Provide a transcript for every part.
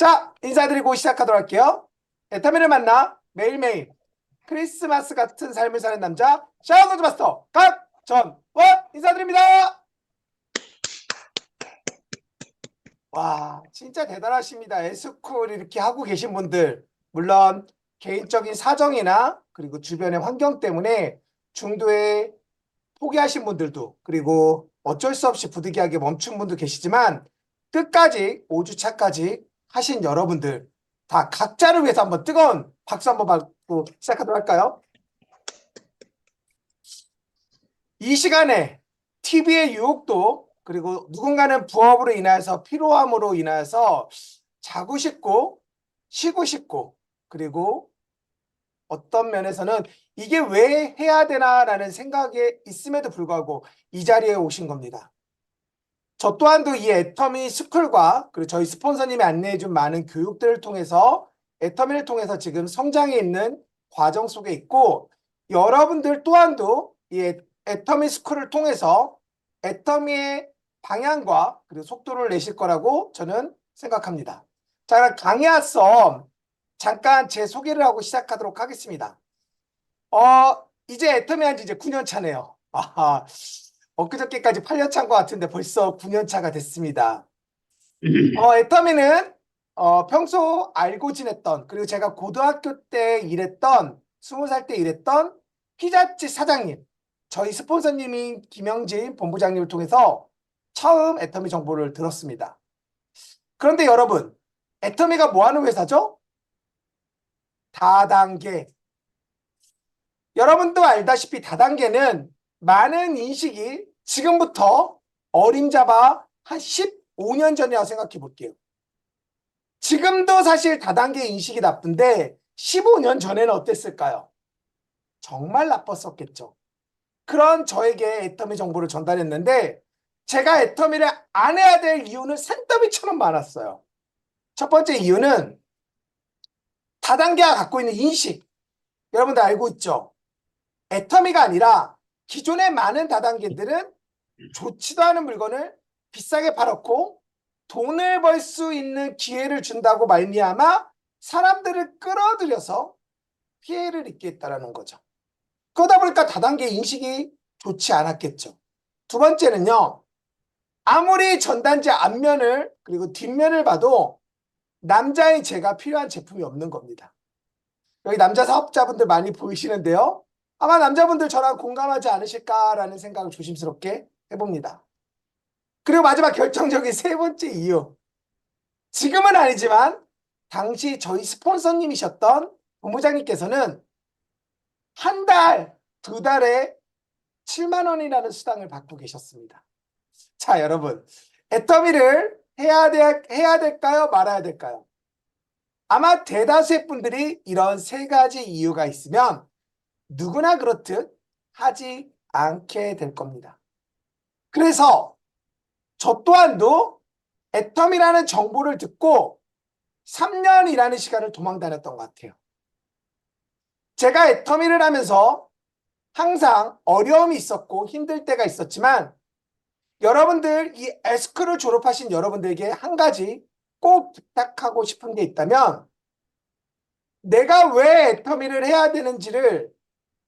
자, 인사드리고 시작하도록 할게요. 애터미를 만나 매일매일 크리스마스 같은 삶을 사는 남자 샤워거즈 마스터 각전원 인사드립니다. 와, 진짜 대단하십니다. 에스쿨 이렇게 하고 계신 분들, 물론 개인적인 사정이나 그리고 주변의 환경 때문에 중도에 포기하신 분들도, 그리고 어쩔 수 없이 부득이하게 멈춘 분도 계시지만 끝까지 5주차까지 하신 여러분들 다 각자를 위해서 한번 뜨거운 박수 한번 받고 시작하도록 할까요? 이 시간에 TV의 유혹도, 그리고 누군가는 부업으로 인해서 피로함으로 인해서 자고 싶고 쉬고 싶고, 그리고 어떤 면에서는 이게 왜 해야 되나라는 생각에 있음에도 불구하고 이 자리에 오신 겁니다. 저 또한도 이 애터미 스쿨과 그리고 저희 스폰서님이 안내해준 많은 교육들을 통해서 애터미를 통해서 지금 성장해 있는 과정 속에 있고, 여러분들 또한도 이 애터미 스쿨을 통해서 애터미의 방향과 그리고 속도를 내실 거라고 저는 생각합니다. 자, 그럼 강의 앞서 잠깐 제 소개를 하고 시작하도록 하겠습니다. 이제 애터미 한지 이제 9년 차네요. 아하, 엊그저께까지 8년 차인 것 같은데 벌써 9년 차가 됐습니다. 애터미는 평소 알고 지냈던, 그리고 제가 고등학교 때 일했던, 20살 때 일했던 피자집 사장님, 저희 스폰서님인 김영진 본부장님을 통해서 처음 애터미 정보를 들었습니다. 그런데 여러분, 애터미가 뭐 하는 회사죠? 다단계. 여러분도 알다시피 다단계는 많은 인식이 지금부터 어림잡아 한 15년 전이라고 생각해 볼게요. 지금도 사실 다단계 인식이 나쁜데 15년 전에는 어땠을까요? 정말 나빴었겠죠. 그런 저에게 애터미 정보를 전달했는데 제가 애터미를 안 해야 될 이유는 산더미처럼 많았어요. 첫 번째 이유는 다단계가 갖고 있는 인식, 여러분들 알고 있죠? 애터미가 아니라 기존의 많은 다단계들은 좋지도 않은 물건을 비싸게 팔았고 돈을 벌 수 있는 기회를 준다고 말미암아 사람들을 끌어들여서 피해를 입게 했다는 거죠. 그러다 보니까 다단계 인식이 좋지 않았겠죠. 두 번째는요, 아무리 전단지 앞면을 그리고 뒷면을 봐도 남자인 제가 필요한 제품이 없는 겁니다. 여기 남자 사업자분들 많이 보이시는데요, 아마 남자분들 저랑 공감하지 않으실까라는 생각을 조심스럽게 해봅니다. 그리고 마지막 결정적인 세 번째 이유, 지금은 아니지만 당시 저희 스폰서님이셨던 본부장님께서는 한 달, 두 달에 7만 원이라는 수당을 받고 계셨습니다. 자, 여러분, 애터미를 해야 될까요? 말아야 될까요? 아마 대다수의 분들이 이런 세 가지 이유가 있으면 누구나 그렇듯 하지 않게 될 겁니다. 그래서 저 또한도 애터미라는 정보를 듣고 3년이라는 시간을 도망 다녔던 것 같아요. 제가 애터미를 하면서 항상 어려움이 있었고 힘들 때가 있었지만, 여러분들 이 에스크를 졸업하신 여러분들에게 한 가지 꼭 부탁하고 싶은 게 있다면, 내가 왜 애터미를 해야 되는지를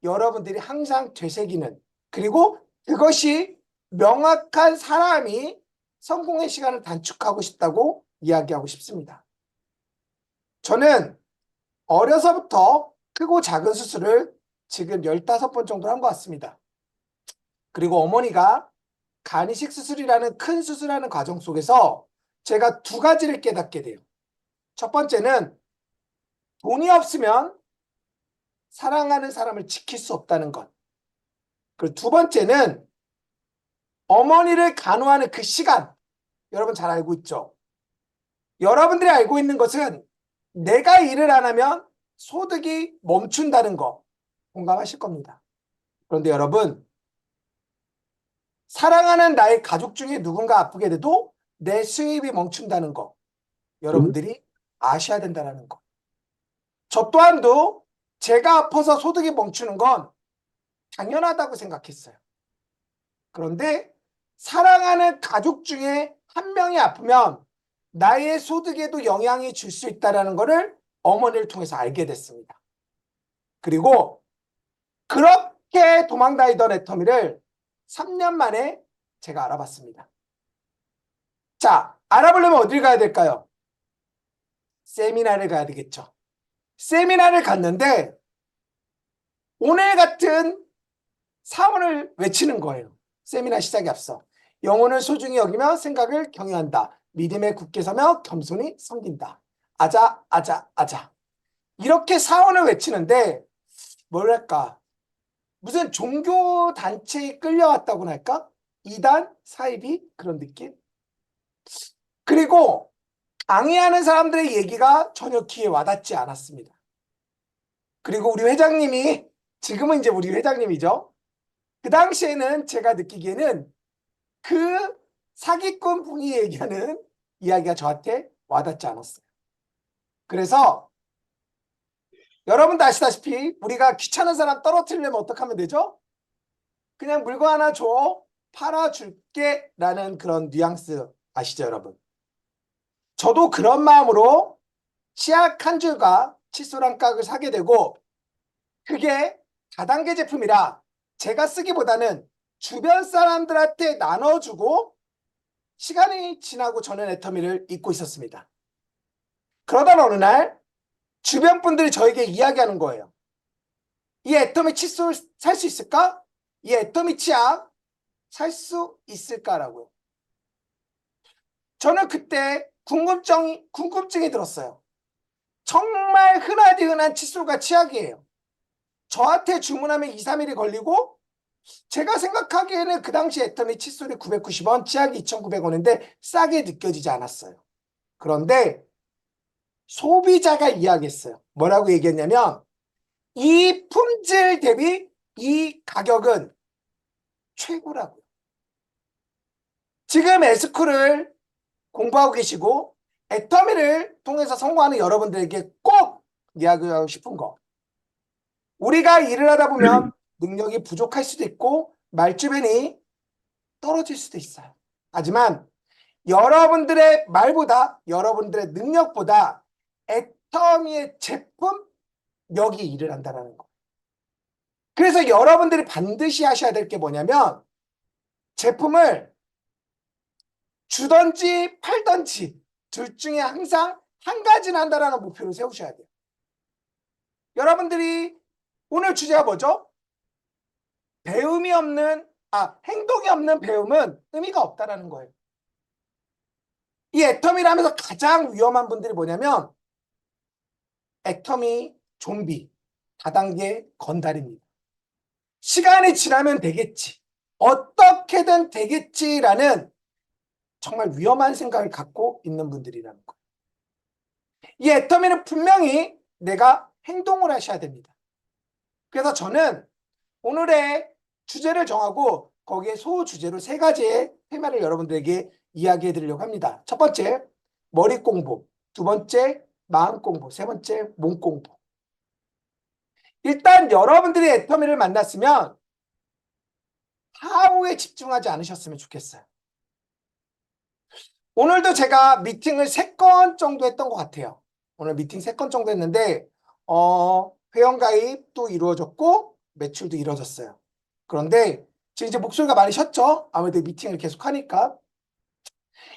여러분들이 항상 되새기는, 그리고 그것이 명확한 사람이 성공의 시간을 단축하고 싶다고 이야기하고 싶습니다. 저는 어려서부터 크고 작은 수술을 지금 15번 정도 한 것 같습니다. 그리고 어머니가 간이식 수술이라는 큰 수술하는 과정 속에서 제가 두 가지를 깨닫게 돼요. 첫 번째는 돈이 없으면 사랑하는 사람을 지킬 수 없다는 것. 그리고 두 번째는 어머니를 간호하는 그 시간. 여러분 잘 알고 있죠? 여러분들이 알고 있는 것은 내가 일을 안 하면 소득이 멈춘다는 거 공감하실 겁니다. 그런데 여러분, 사랑하는 나의 가족 중에 누군가 아프게 돼도 내 수입이 멈춘다는 거 여러분들이 아셔야 된다는 거. 저 또한도 제가 아파서 소득이 멈추는 건 당연하다고 생각했어요. 그런데 사랑하는 가족 중에 한 명이 아프면 나의 소득에도 영향이 줄 수 있다는 것을 어머니를 통해서 알게 됐습니다. 그리고 그렇게 도망다니던 애터미를 3년 만에 제가 알아봤습니다. 자, 알아보려면 어딜 가야 될까요? 세미나를 가야 되겠죠. 세미나를 갔는데 오늘 같은 사원을 외치는 거예요. 세미나 시작에 앞서. 영혼을 소중히 여기며 생각을 경외한다. 믿음에 굳게 서며 겸손히 섬긴다. 아자, 아자, 아자. 이렇게 사원을 외치는데 뭐랄까, 무슨 종교 단체에 끌려왔다고나 할까? 이단, 사이비 그런 느낌? 그리고 강의하는 사람들의 얘기가 전혀 귀에 와닿지 않았습니다. 그리고 우리 회장님이, 지금은 이제 우리 회장님이죠. 그 당시에는 제가 느끼기에는 그 사기꾼 분이 얘기하는 이야기가 저한테 와닿지 않았어요. 그래서 여러분도 아시다시피 우리가 귀찮은 사람 떨어뜨리려면 어떻게 하면 되죠? 그냥 물건 하나 줘, 팔아줄게 라는 그런 뉘앙스 아시죠, 여러분? 저도 그런 마음으로 치약 한 줄과 칫솔 한 깍을 사게 되고, 그게 다단계 제품이라 제가 쓰기보다는 주변 사람들한테 나눠주고 시간이 지나고 저는 애터미를 잊고 있었습니다. 그러다 어느 날 주변 분들이 저에게 이야기하는 거예요. 이 애터미 칫솔 살 수 있을까? 이 애터미 치약 살 수 있을까라고요. 저는 그때 궁금증이 들었어요. 정말 흔하디 흔한 칫솔과 치약이에요. 저한테 주문하면 2, 3일이 걸리고, 제가 생각하기에는 그 당시 애터미 칫솔이 990원, 치약이 2,900원인데 싸게 느껴지지 않았어요. 그런데 소비자가 이야기했어요. 뭐라고 얘기했냐면 이 품질 대비 이 가격은 최고라고요. 지금 에스쿠를 공부하고 계시고 애터미를 통해서 성공하는 여러분들에게 꼭 이야기하고 싶은 거. 우리가 일을 하다 보면 능력이 부족할 수도 있고 말주변이 떨어질 수도 있어요. 하지만 여러분들의 말보다, 여러분들의 능력보다 애터미의 제품력이 일을 한다는 거. 그래서 여러분들이 반드시 하셔야 될 게 뭐냐면 제품을 주던지 팔던지 둘 중에 항상 한 가지는 한다라는 목표를 세우셔야 돼요. 여러분들이 오늘 주제가 뭐죠? 행동이 없는 배움은 의미가 없다라는 거예요. 이 애터미를 하면서 가장 위험한 분들이 뭐냐면 애터미 좀비, 다단계 건달입니다. 시간이 지나면 되겠지, 어떻게든 되겠지라는 정말 위험한 생각을 갖고 있는 분들이라는 거예요. 이 애터미는 분명히 내가 행동을 하셔야 됩니다. 그래서 저는 오늘의 주제를 정하고 거기에 소주제로 3가지의 테마를 여러분들에게 이야기해 드리려고 합니다. 첫 번째, 머리 공부. 두 번째, 마음 공부. 세 번째, 몸 공부. 일단 여러분들이 애터미를 만났으면 하우에 집중하지 않으셨으면 좋겠어요. 오늘도 제가 미팅을 3건 정도 했던 것 같아요. 오늘 미팅 3건 정도 했는데 회원가입도 이루어졌고 매출도 이루어졌어요. 그런데 지금 이제 목소리가 많이 쉬었죠? 아무래도 미팅을 계속 하니까.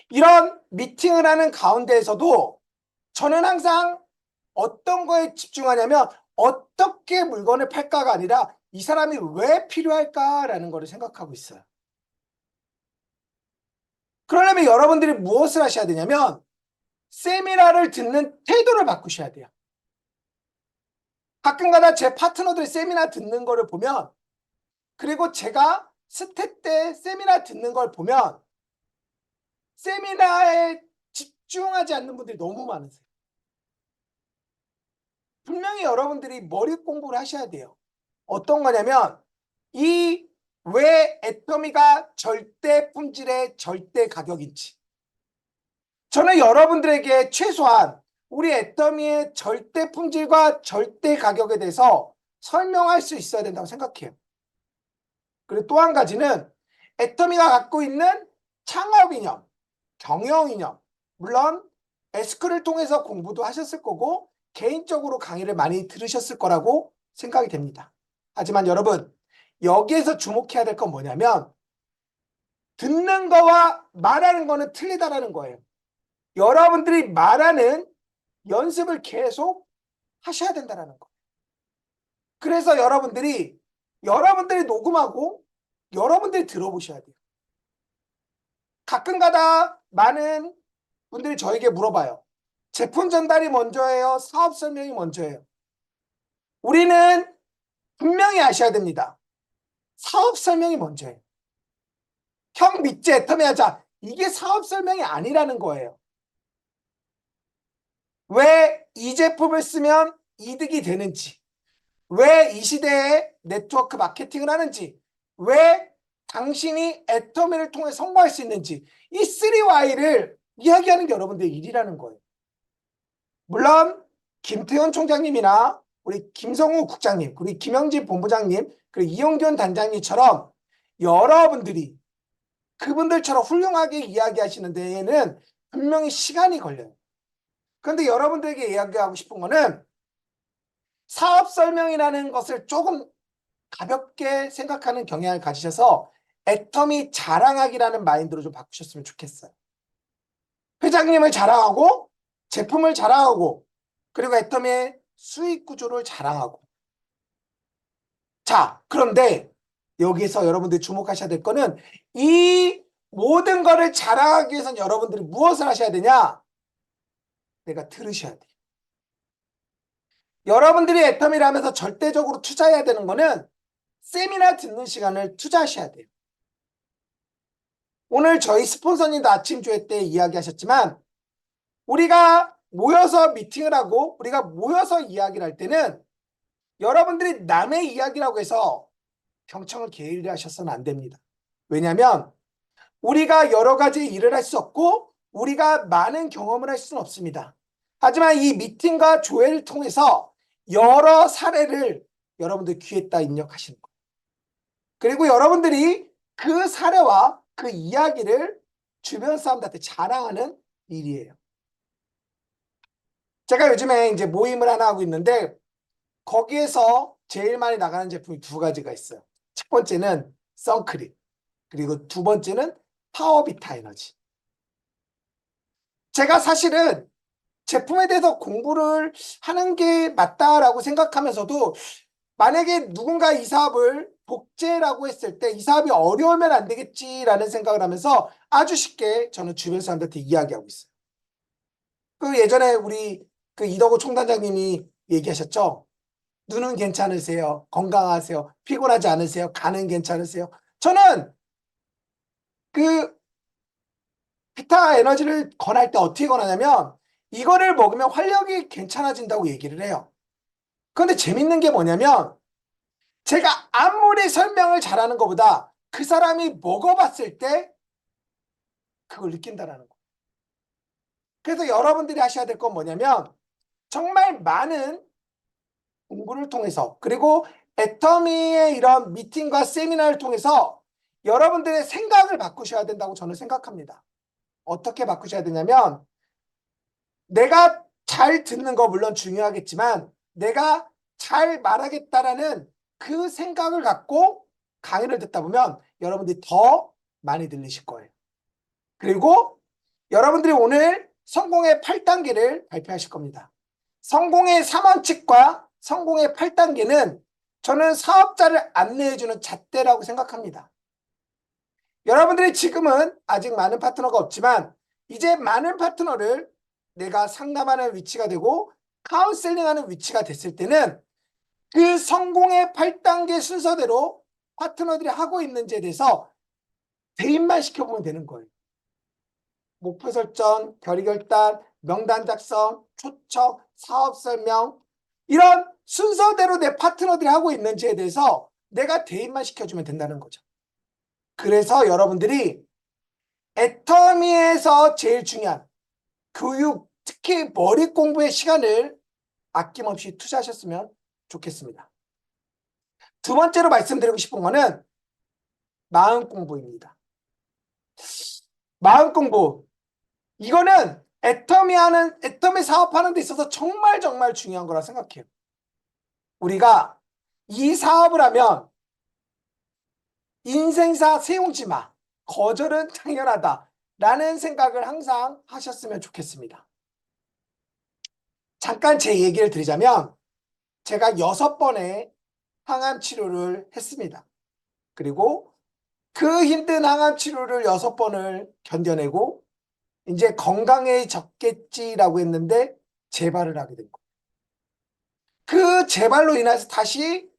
이런 미팅을 하는 가운데에서도 저는 항상 어떤 거에 집중하냐면 어떻게 물건을 팔까가 아니라 이 사람이 왜 필요할까라는 거를 생각하고 있어요. 그러려면 여러분들이 무엇을 하셔야 되냐면 세미나를 듣는 태도를 바꾸셔야 돼요. 가끔가다 제 파트너들이 세미나 듣는 거를 보면, 그리고 제가 스텝 때 세미나 듣는 걸 보면 세미나에 집중하지 않는 분들이 너무 많으세요. 분명히 여러분들이 머리 공부를 하셔야 돼요. 어떤 거냐면 이 왜 애터미가 절대 품질의 절대 가격인지, 저는 여러분들에게 최소한 우리 애터미의 절대 품질과 절대 가격에 대해서 설명할 수 있어야 된다고 생각해요. 그리고 또 한 가지는 애터미가 갖고 있는 창업 이념, 경영 이념, 물론 에스크를 통해서 공부도 하셨을 거고 개인적으로 강의를 많이 들으셨을 거라고 생각이 됩니다. 하지만 여러분, 여기에서 주목해야 될 건 뭐냐면 듣는 거와 말하는 거는 틀리다라는 거예요. 여러분들이 말하는 연습을 계속 하셔야 된다는 거예요. 그래서 여러분들이 녹음하고 여러분들이 들어보셔야 돼요. 가끔가다 많은 분들이 저에게 물어봐요. 제품 전달이 먼저예요? 사업 설명이 먼저예요? 우리는 분명히 아셔야 됩니다. 사업 설명이 먼저예요. 형 믿지 애터미 하자. 이게 사업 설명이 아니라는 거예요. 왜 이 제품을 쓰면 이득이 되는지, 왜 이 시대에 네트워크 마케팅을 하는지, 왜 당신이 애터미를 통해 성공할 수 있는지, 이 3Y를 이야기하는 게 여러분들의 일이라는 거예요. 물론 김태현 총장님이나 우리 김성우 국장님, 우리 김영진 본부장님, 그리고 이용균 단장님처럼 여러분들이 그분들처럼 훌륭하게 이야기하시는 데에는 분명히 시간이 걸려요. 그런데 여러분들에게 이야기하고 싶은 거는 사업 설명이라는 것을 조금 가볍게 생각하는 경향을 가지셔서 애터미 자랑하기라는 마인드로 좀 바꾸셨으면 좋겠어요. 회장님을 자랑하고 제품을 자랑하고 그리고 애터미의 수익 구조를 자랑하고. 자, 그런데 여기서 여러분들이 주목하셔야 될 거는 이 모든 거를 자랑하기 위해서는 여러분들이 무엇을 하셔야 되냐? 내가 들으셔야 돼요. 여러분들이 애터미를 하면서 절대적으로 투자해야 되는 거는 세미나 듣는 시간을 투자하셔야 돼요. 오늘 저희 스폰서님도 아침 조회 때 이야기하셨지만 우리가 모여서 미팅을 하고 우리가 모여서 이야기를 할 때는 여러분들이 남의 이야기라고 해서 경청을 게을리하셔서는 안 됩니다. 왜냐하면 우리가 여러 가지 일을 할 수 없고 우리가 많은 경험을 할 수는 없습니다. 하지만 이 미팅과 조회를 통해서 여러 사례를 여러분들 귀에다 입력하시는 거예요. 그리고 여러분들이 그 사례와 그 이야기를 주변 사람들한테 자랑하는 일이에요. 제가 요즘에 이제 모임을 하나 하고 있는데 거기에서 제일 많이 나가는 제품이 두 가지가 있어요. 첫 번째는 선크림, 그리고 두 번째는 파워비타 에너지. 제가 사실은 제품에 대해서 공부를 하는 게 맞다라고 생각하면서도 만약에 누군가 이 사업을 복제라고 했을 때 이 사업이 어려우면 안 되겠지라는 생각을 하면서 아주 쉽게 저는 주변 사람들한테 이야기하고 있어요. 그 예전에 우리 그 이덕호 총단장님이 얘기하셨죠. 눈은 괜찮으세요? 건강하세요? 피곤하지 않으세요? 간은 괜찮으세요? 저는 그 비타 에너지를 권할 때 어떻게 권하냐면 이거를 먹으면 활력이 괜찮아진다고 얘기를 해요. 그런데 재밌는 게 뭐냐면 제가 아무리 설명을 잘하는 것보다 그 사람이 먹어봤을 때 그걸 느낀다라는 거예요. 그래서 여러분들이 하셔야 될 건 뭐냐면 정말 많은 공부를 통해서 그리고 애터미의 이런 미팅과 세미나를 통해서 여러분들의 생각을 바꾸셔야 된다고 저는 생각합니다. 어떻게 바꾸셔야 되냐면 내가 잘 듣는 거 물론 중요하겠지만 내가 잘 말하겠다라는 그 생각을 갖고 강의를 듣다 보면 여러분들이 더 많이 들리실 거예요. 그리고 여러분들이 오늘 성공의 8단계를 발표하실 겁니다. 성공의 3원칙과 성공의 8단계는 저는 사업자를 안내해주는 잣대라고 생각합니다. 여러분들이 지금은 아직 많은 파트너가 없지만 이제 많은 파트너를 내가 상담하는 위치가 되고 카운셀링하는 위치가 됐을 때는 그 성공의 8단계 순서대로 파트너들이 하고 있는지에 대해서 대입만 시켜보면 되는 거예요. 목표 설정, 결의결단, 명단 작성, 초청, 사업 설명 이런 순서대로 내 파트너들이 하고 있는지에 대해서 내가 대입만 시켜주면 된다는 거죠. 그래서 여러분들이 애터미에서 제일 중요한 교육, 특히 머리 공부의 시간을 아낌없이 투자하셨으면 좋겠습니다. 두 번째로 말씀드리고 싶은 거는 마음 공부입니다. 마음 공부. 이거는 애터미 사업하는 데 있어서 정말 정말 중요한 거라 생각해요. 우리가 이 사업을 하면 인생사 세우지 마. 거절은 당연하다. 라는 생각을 항상 하셨으면 좋겠습니다. 잠깐 제 얘기를 드리자면 제가 6번의 항암 치료를 했습니다. 그리고 그 힘든 항암 치료를 6번을 견뎌내고 이제 건강해졌겠지라고 했는데 재발을 하게 된 거예요. 그 재발로 인해서 다시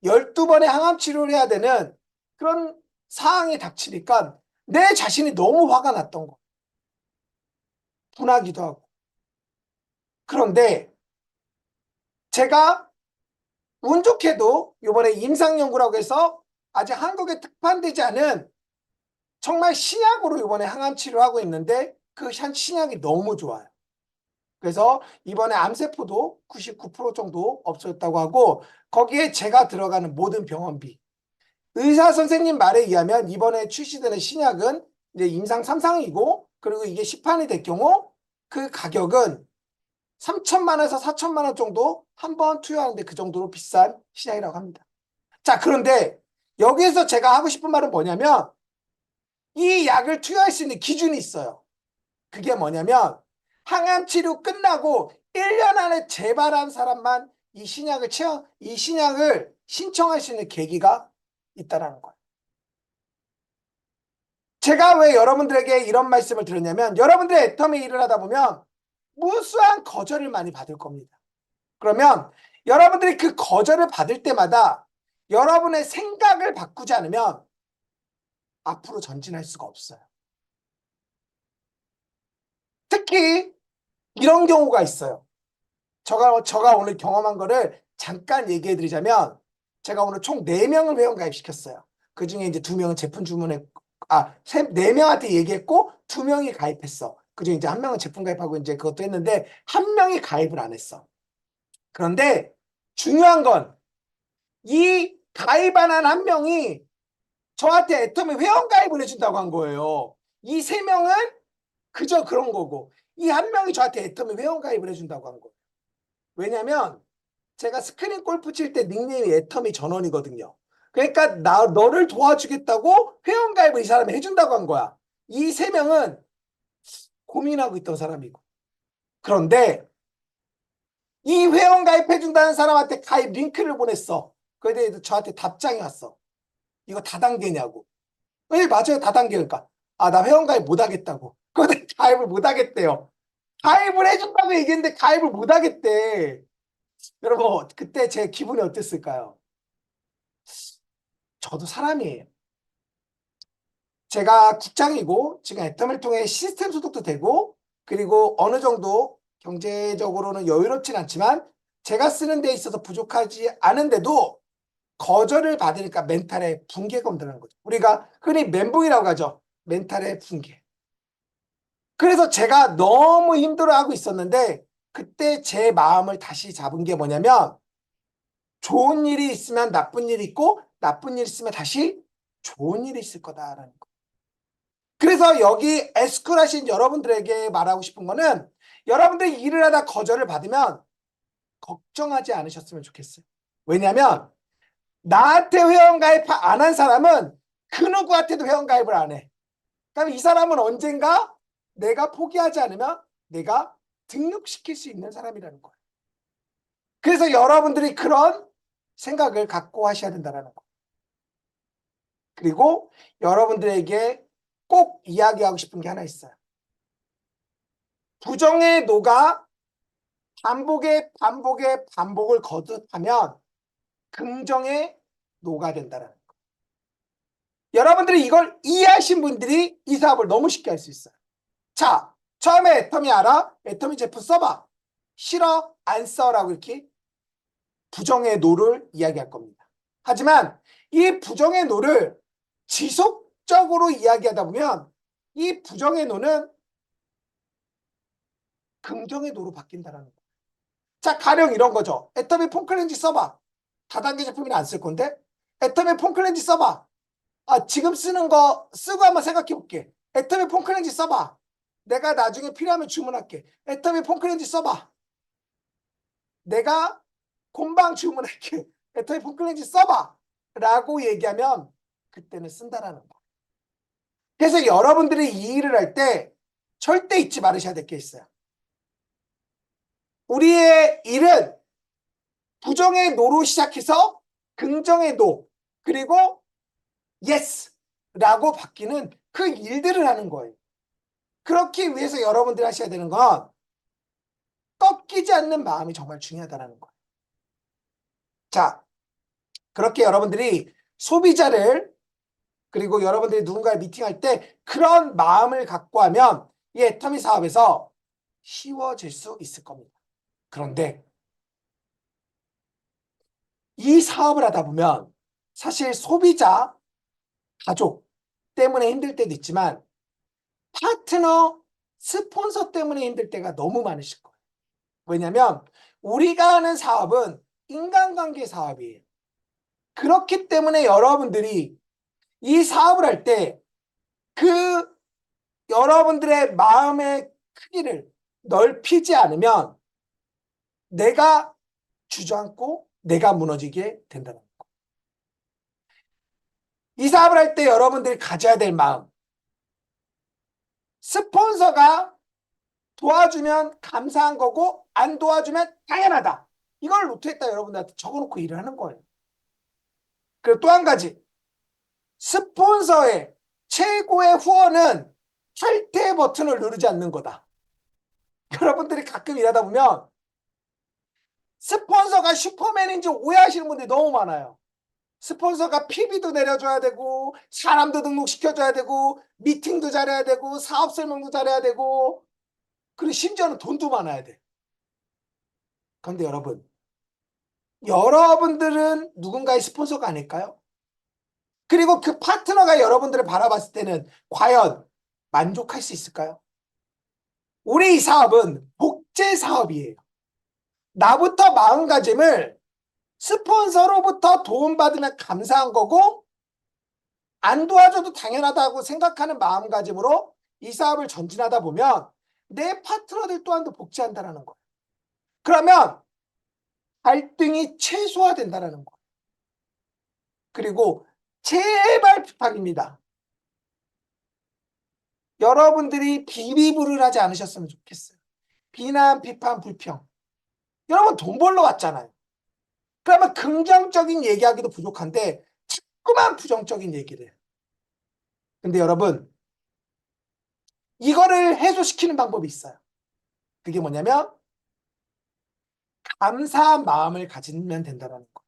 12번의 항암 치료를 해야 되는 그런 상황이 닥치니까 내 자신이 너무 화가 났던 거예요. 분하기도 하고. 그런데 제가 운 좋게도 이번에 임상연구라고 해서 아직 한국에 특판되지 않은 정말 신약으로 이번에 항암 치료하고 있는데 그 신약이 너무 좋아요. 그래서 이번에 암세포도 99% 정도 없어졌다고 하고 거기에 제가 들어가는 모든 병원비, 의사 선생님 말에 의하면 이번에 출시되는 신약은 이제 임상 3상이고 그리고 이게 시판이 될 경우 그 가격은 3천만 원에서 4천만 원 정도 한 번 투여하는데 그 정도로 비싼 신약이라고 합니다. 자, 그런데 여기에서 제가 하고 싶은 말은 뭐냐면 이 약을 투여할 수 있는 기준이 있어요. 그게 뭐냐면 항암 치료 끝나고 1년 안에 재발한 사람만 이 신약을 신청할 수 있는 계기가 있다는 거예요. 제가 왜 여러분들에게 이런 말씀을 드렸냐면 여러분들의 애터미 일을 하다 보면 무수한 거절을 많이 받을 겁니다. 그러면 여러분들이 그 거절을 받을 때마다 여러분의 생각을 바꾸지 않으면 앞으로 전진할 수가 없어요. 특히 이런 경우가 있어요. 제가 오늘 경험한 거를 잠깐 얘기해 드리자면 제가 오늘 총 4명을 회원가입시켰어요. 그 중에 이제 2명은 제품 주문했고, 4명한테 얘기했고 2명이 가입했어. 그 중에 이제 1명은 제품 가입하고 이제 그것도 했는데 1명이 가입을 안 했어. 그런데 중요한 건 이 가입 안 한 1명이 저한테 애터미 회원가입을 해준다고 한 거예요. 이 3명은 그저 그런 거고 이 1명이 저한테 애터미 회원가입을 해준다고 한 거예요. 왜냐면 제가 스크린 골프 칠 때 닉네임이 애터미 전원이거든요. 그러니까 너를 도와주겠다고 회원가입을 이 사람이 해준다고 한 거야. 이 3명은 고민하고 있던 사람이고. 그런데 이 회원가입해준다는 사람한테 가입 링크를 보냈어. 그에 대해서 저한테 답장이 왔어. 이거 다단계냐고. 네, 맞아요. 다단계니까. 나 회원가입 못하겠다고. 그런데 가입을 못하겠대요. 가입을 해준다고 얘기했는데 가입을 못하겠대. 여러분, 그때 제 기분이 어땠을까요? 저도 사람이에요. 제가 국장이고 지금 애터미를 통해 시스템 소득도 되고 그리고 어느 정도 경제적으로는 여유롭진 않지만 제가 쓰는 데 있어서 부족하지 않은데도 거절을 받으니까 멘탈에 붕괴가 온다는 거죠. 우리가 흔히 멘붕이라고 하죠. 멘탈의 붕괴. 그래서 제가 너무 힘들어하고 있었는데 그때 제 마음을 다시 잡은 게 뭐냐면 좋은 일이 있으면 나쁜 일이 있고 나쁜 일이 있으면 다시 좋은 일이 있을 거다라는 거. 그래서 여기 에스쿨 하신 여러분들에게 말하고 싶은 거는 여러분들이 일을 하다 거절을 받으면 걱정하지 않으셨으면 좋겠어요. 왜냐하면 나한테 회원가입 안 한 사람은 그 누구한테도 회원가입을 안 해. 그럼 이 사람은 언젠가 내가 포기하지 않으면 내가 등록시킬 수 있는 사람이라는 거예요. 그래서 여러분들이 그런 생각을 갖고 하셔야 된다는 거예요. 그리고 여러분들에게 꼭 이야기하고 싶은 게 하나 있어요. 부정의 노가 반복을 거듭하면 긍정의 노가 된다는 거예요. 여러분들이 이걸 이해하신 분들이 이 사업을 너무 쉽게 할 수 있어요. 자, 처음에 애터미 알아? 애터미 제품 써봐. 싫어? 안 써라고 이렇게 부정의 노를 이야기할 겁니다. 하지만 이 부정의 노를 지속적으로 이야기하다 보면 이 부정의 노는 긍정의 노로 바뀐다는 거예요. 자, 가령 이런 거죠. 애터미 폼클렌지 써봐. 다단계 제품이나 안 쓸 건데 애터미 폼클렌지 써봐. 지금 쓰는 거 쓰고 한번 생각해 볼게. 애터미 폼클렌지 써봐. 내가 나중에 필요하면 주문할게. 애터미 폼클렌즈 써봐. 내가 곰방 주문할게. 애터미 폼클렌즈 써봐. 라고 얘기하면 그때는 쓴다라는 거. 그래서 여러분들이 이 일을 할 때 절대 잊지 말으셔야 될 게 있어요. 우리의 일은 부정의 노로 시작해서 긍정의 노, 그리고 예스라고 바뀌는 그 일들을 하는 거예요. 그렇기 위해서 여러분들이 하셔야 되는 건 꺾이지 않는 마음이 정말 중요하다는 거예요. 자, 그렇게 여러분들이 소비자를, 그리고 여러분들이 누군가를 미팅할 때 그런 마음을 갖고 하면 이 애터미 사업에서 쉬워질 수 있을 겁니다. 그런데 이 사업을 하다 보면 사실 소비자, 가족 때문에 힘들 때도 있지만 파트너, 스폰서 때문에 힘들 때가 너무 많으실 거예요. 왜냐하면 우리가 하는 사업은 인간관계 사업이에요. 그렇기 때문에 여러분들이 이 사업을 할 때 그 여러분들의 마음의 크기를 넓히지 않으면 내가 주저앉고 내가 무너지게 된다는 거예요. 이 사업을 할 때 여러분들이 가져야 될 마음, 스폰서가 도와주면 감사한 거고 안 도와주면 당연하다. 이걸 노트에다 여러분들한테 적어놓고 일을 하는 거예요. 그리고 또 한 가지, 스폰서의 최고의 후원은 탈퇴 버튼을 누르지 않는 거다. 여러분들이 가끔 일하다 보면 스폰서가 슈퍼맨인지 오해하시는 분들이 너무 많아요. 스폰서가 PB도 내려줘야 되고 사람도 등록시켜줘야 되고 미팅도 잘해야 되고 사업 설명도 잘해야 되고 그리고 심지어는 돈도 많아야 돼. 그런데 여러분들은 누군가의 스폰서가 아닐까요? 그리고 그 파트너가 여러분들을 바라봤을 때는 과연 만족할 수 있을까요? 우리 이 사업은 복제 사업이에요. 나부터 마음가짐을 스폰서로부터 도움받으면 감사한 거고 안 도와줘도 당연하다고 생각하는 마음가짐으로 이 사업을 전진하다 보면 내 파트너들 또한도 복제한다는 거예요. 그러면 갈등이 최소화된다는 거예요. 그리고 제발 부탁입니다. 여러분들이 비비불을 하지 않으셨으면 좋겠어요. 비난, 비판, 불평. 여러분 돈 벌러 왔잖아요. 그러면 긍정적인 얘기하기도 부족한데 자꾸만 부정적인 얘기를 해요. 근데 여러분 이거를 해소시키는 방법이 있어요. 그게 뭐냐면 감사한 마음을 가지면 된다는 거.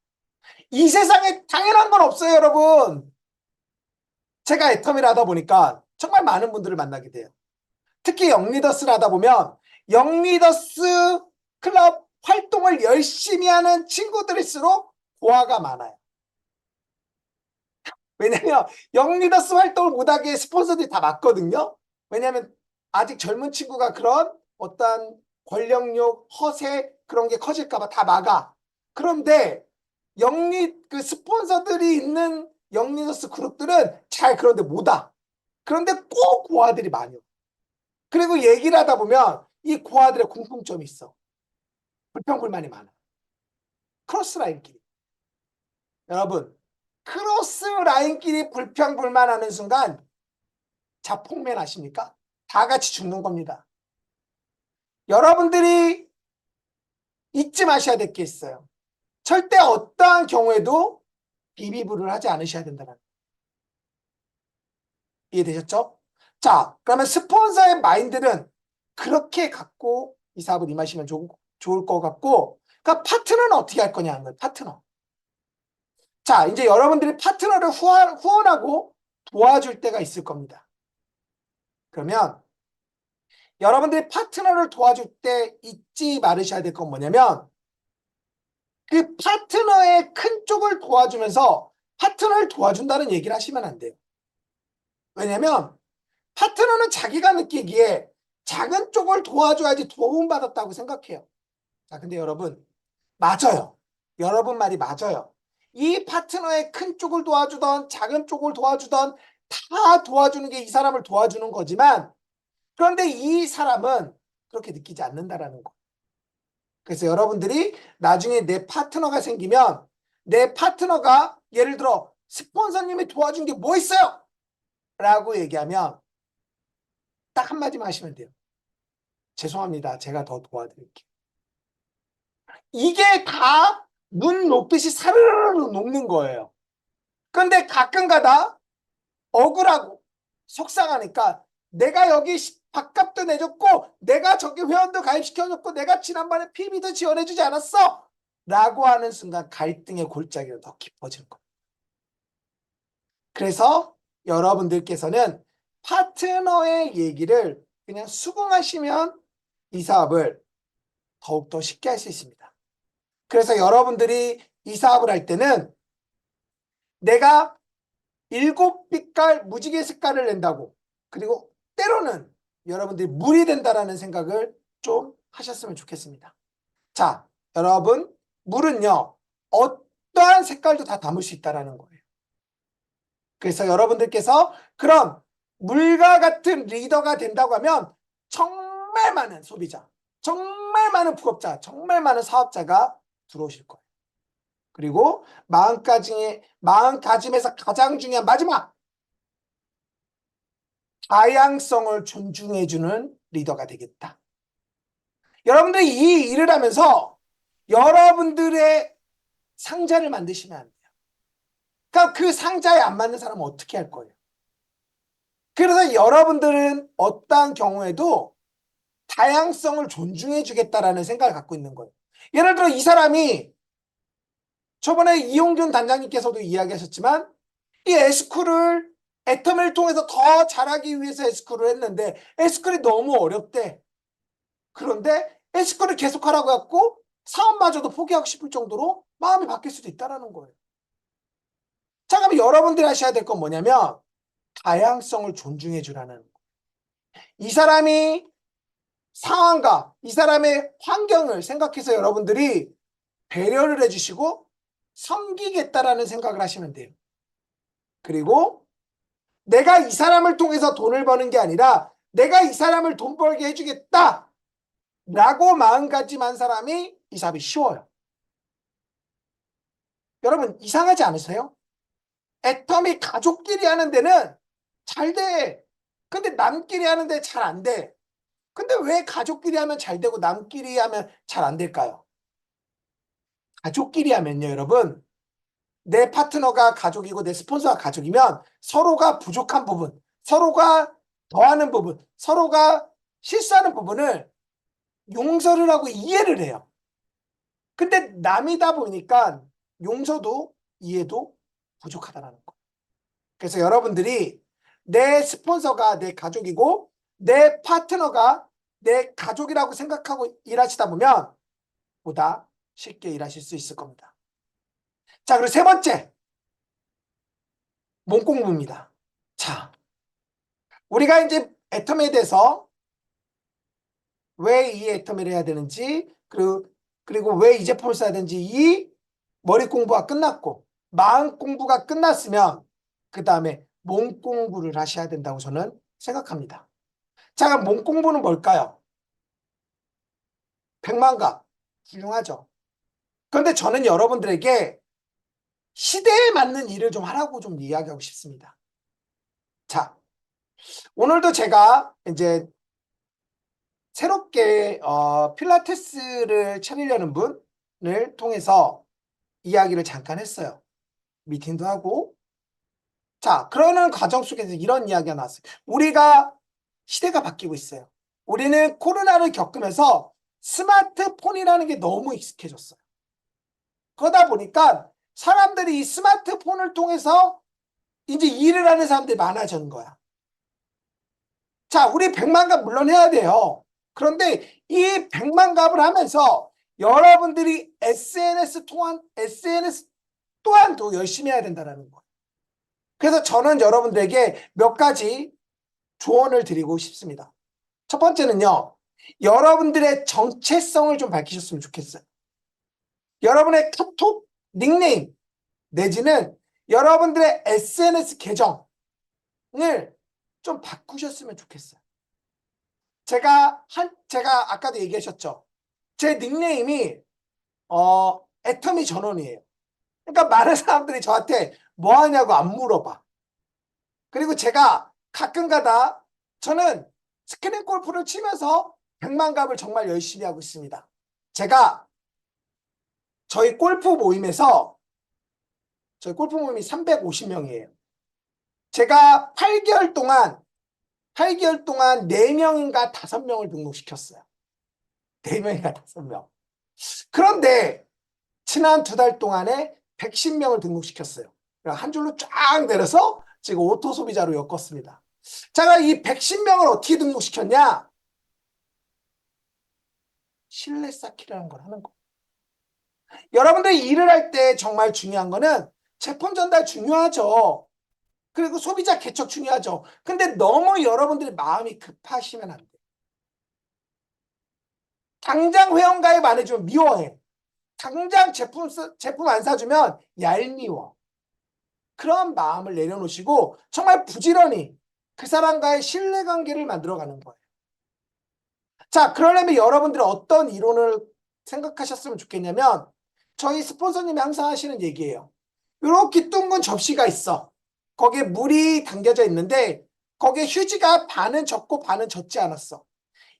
이 세상에 당연한 건 없어요, 여러분. 제가 애터미를 하다 보니까 정말 많은 분들을 만나게 돼요. 특히 영리더스를 하다 보면 영리더스 클럽 활동을 열심히 하는 친구들일수록 고화가 많아요. 왜냐면 영리더스 활동을 못하게 스폰서들이 다 맞거든요. 왜냐하면 아직 젊은 친구가 그런 어떤 권력욕, 허세 그런 게 커질까봐 다 막아. 그런데 그 스폰서들이 있는 영리더스 그룹들은 잘 그런데 못 와. 그런데 꼭 고아들이 많이 와. 그리고 얘기를 하다 보면 이 고아들의 공통점이 있어. 불평불만이 많아. 크로스라인끼리. 여러분, 크로스라인끼리 불평불만하는 순간 자폭맨 아십니까? 다 같이 죽는 겁니다. 여러분들이 잊지 마셔야 될 게 있어요. 절대 어떠한 경우에도 비비불을 하지 않으셔야 된다는. 이해되셨죠? 자, 그러면 스폰서의 마인드는 그렇게 갖고 이 사업을 임하시면 좋을 것 같고, 그러니까 파트너는 어떻게 할 거냐 하는 거예요. 파트너. 자, 이제 여러분들이 파트너를 후원하고 도와줄 때가 있을 겁니다. 그러면 여러분들이 파트너를 도와줄 때 잊지 말으셔야 될 건 뭐냐면 그 파트너의 큰 쪽을 도와주면서 파트너를 도와준다는 얘기를 하시면 안 돼요. 왜냐면 파트너는 자기가 느끼기에 작은 쪽을 도와줘야지 도움받았다고 생각해요. 자, 근데 여러분, 맞아요. 여러분 말이 맞아요. 이 파트너의 큰 쪽을 도와주던 작은 쪽을 도와주던 다 도와주는 게 이 사람을 도와주는 거지만 그런데 이 사람은 그렇게 느끼지 않는다라는 거. 그래서 여러분들이 나중에 내 파트너가 생기면 내 파트너가 예를 들어 스폰서님이 도와준 게 뭐 있어요? 라고 얘기하면 딱 한마디만 하시면 돼요. 죄송합니다. 제가 더 도와드릴게요. 이게 다 눈 녹듯이 사르르르 녹는 거예요. 근데 가끔 가다 억울하고 속상하니까 내가 여기 밥값도 내줬고 내가 저기 회원도 가입시켜줬고 내가 지난번에 PB도 지원해주지 않았어? 라고 하는 순간 갈등의 골짜기가 더 깊어지는 거예요. 그래서 여러분들께서는 파트너의 얘기를 그냥 수긍하시면 이 사업을 더욱더 쉽게 할 수 있습니다. 그래서 여러분들이 이 사업을 할 때는 내가 7빛깔 무지개 색깔을 낸다고 그리고 때로는 여러분들이 물이 된다라는 생각을 좀 하셨으면 좋겠습니다. 자, 여러분 물은요 어떠한 색깔도 다 담을 수 있다는 거예요. 그래서 여러분들께서 그럼 물과 같은 리더가 된다고 하면 정말 많은 소비자, 정말 많은 부업자, 정말 많은 사업자가 들어오실 거예요. 그리고 마음가짐에서 가장 중요한 마지막 다양성을 존중해주는 리더가 되겠다. 여러분들이 이 일을 하면서 여러분들의 상자를 만드시면 안 돼요. 그러니까 그 상자에 안 맞는 사람은 어떻게 할 거예요? 그래서 여러분들은 어떠한 경우에도 다양성을 존중해 주겠다라는 생각을 갖고 있는 거예요. 예를 들어 이 사람이 저번에 이용균 단장님께서도 이야기하셨지만 이 에스쿨을 애터미를 통해서 더 잘하기 위해서 에스쿨을 했는데 에스쿨이 너무 어렵대. 그런데 에스쿨을 계속하라고 했고 사업마저도 포기하고 싶을 정도로 마음이 바뀔 수도 있다는 거예요. 자, 그럼 여러분들이 하셔야 될 건 뭐냐면 다양성을 존중해 주라는 거예요. 이 사람이 상황과 이 사람의 환경을 생각해서 여러분들이 배려를 해주시고 섬기겠다라는 생각을 하시면 돼요. 그리고 내가 이 사람을 통해서 돈을 버는 게 아니라 내가 이 사람을 돈 벌게 해주겠다 라고 마음가짐한 사람이 이 사업이 쉬워요. 여러분 이상하지 않으세요? 애터미 가족끼리 하는 데는 잘 돼. 근데 남끼리 하는데 잘 안 돼. 근데 왜 가족끼리 하면 잘 되고 남끼리 하면 잘 안 될까요? 가족끼리 하면요, 여러분. 내 파트너가 가족이고 내 스폰서가 가족이면 서로가 부족한 부분, 서로가 더하는 부분, 서로가 실수하는 부분을 용서를 하고 이해를 해요. 근데 남이다 보니까 용서도 이해도 부족하다는 거. 그래서 여러분들이 내 스폰서가 내 가족이고 내 파트너가 내 가족이라고 생각하고 일하시다 보면 보다 쉽게 일하실 수 있을 겁니다. 자, 그리고 세 번째, 몸공부입니다. 자, 우리가 이제 애터미에 대해서 왜 이 애터미를 해야 되는지, 그리고 왜 이 제품을 써야 되는지 이 머리 공부가 끝났고, 마음 공부가 끝났으면, 그 다음에 몸 공부를 하셔야 된다고 저는 생각합니다. 자, 그럼 몸 공부는 뭘까요? 백만갑. 훌륭하죠. 그런데 저는 여러분들에게 시대에 맞는 일을 좀 하라고 좀 이야기하고 싶습니다. 자, 오늘도 제가 이제 새롭게 필라테스를 차리려는 분을 통해서 이야기를 잠깐 했어요. 미팅도 하고. 자, 그러는 과정 속에서 이런 이야기가 나왔어요. 우리가 시대가 바뀌고 있어요. 우리는 코로나를 겪으면서 스마트폰이라는 게 너무 익숙해졌어요. 그러다 보니까 사람들이 이 스마트폰을 통해서 이제 일을 하는 사람들이 많아지는 거야. 자, 우리 100만갑 물론 해야 돼요. 그런데 이 100만갑을 하면서 여러분들이 SNS 또한도 열심히 해야 된다는 거예요. 그래서 저는 여러분들에게 몇 가지 조언을 드리고 싶습니다. 첫 번째는요, 여러분들의 정체성을 좀 밝히셨으면 좋겠어요. 여러분의 카톡 닉네임 내지는 여러분들의 SNS 계정을 좀 바꾸셨으면 좋겠어요. 제가 아까도 얘기하셨죠. 제 닉네임이 애터미 전원이에요. 그러니까 많은 사람들이 저한테 뭐 하냐고 안 물어봐. 그리고 제가 가끔가다 저는 스크린 골프를 치면서 백만갑을 정말 열심히 하고 있습니다. 제가 저희 골프 모임이 350명이에요. 제가 8개월 동안 4명인가 5명을 등록시켰어요. 4명인가 5명. 그런데 지난 2달 동안에 110명을 등록시켰어요. 한 줄로 쫙 내려서 지금 오토 소비자로 엮었습니다. 제가 이 110명을 어떻게 등록시켰냐? 신뢰 쌓기라는 걸 하는 거. 여러분들이 일을 할 때 정말 중요한 거는 제품 전달 중요하죠. 그리고 소비자 개척 중요하죠. 근데 너무 여러분들이 마음이 급하시면 안 돼. 당장 회원가입 안 해주면 미워해. 당장 제품 안 사주면 얄미워. 그런 마음을 내려놓으시고 정말 부지런히 그 사람과의 신뢰관계를 만들어가는 거예요. 자, 그러려면 여러분들이 어떤 이론을 생각하셨으면 좋겠냐면 저희 스폰서님이 항상 하시는 얘기예요. 이렇게 둥근 접시가 있어. 거기에 물이 담겨져 있는데 거기에 휴지가 반은 젖고 반은 젖지 않았어.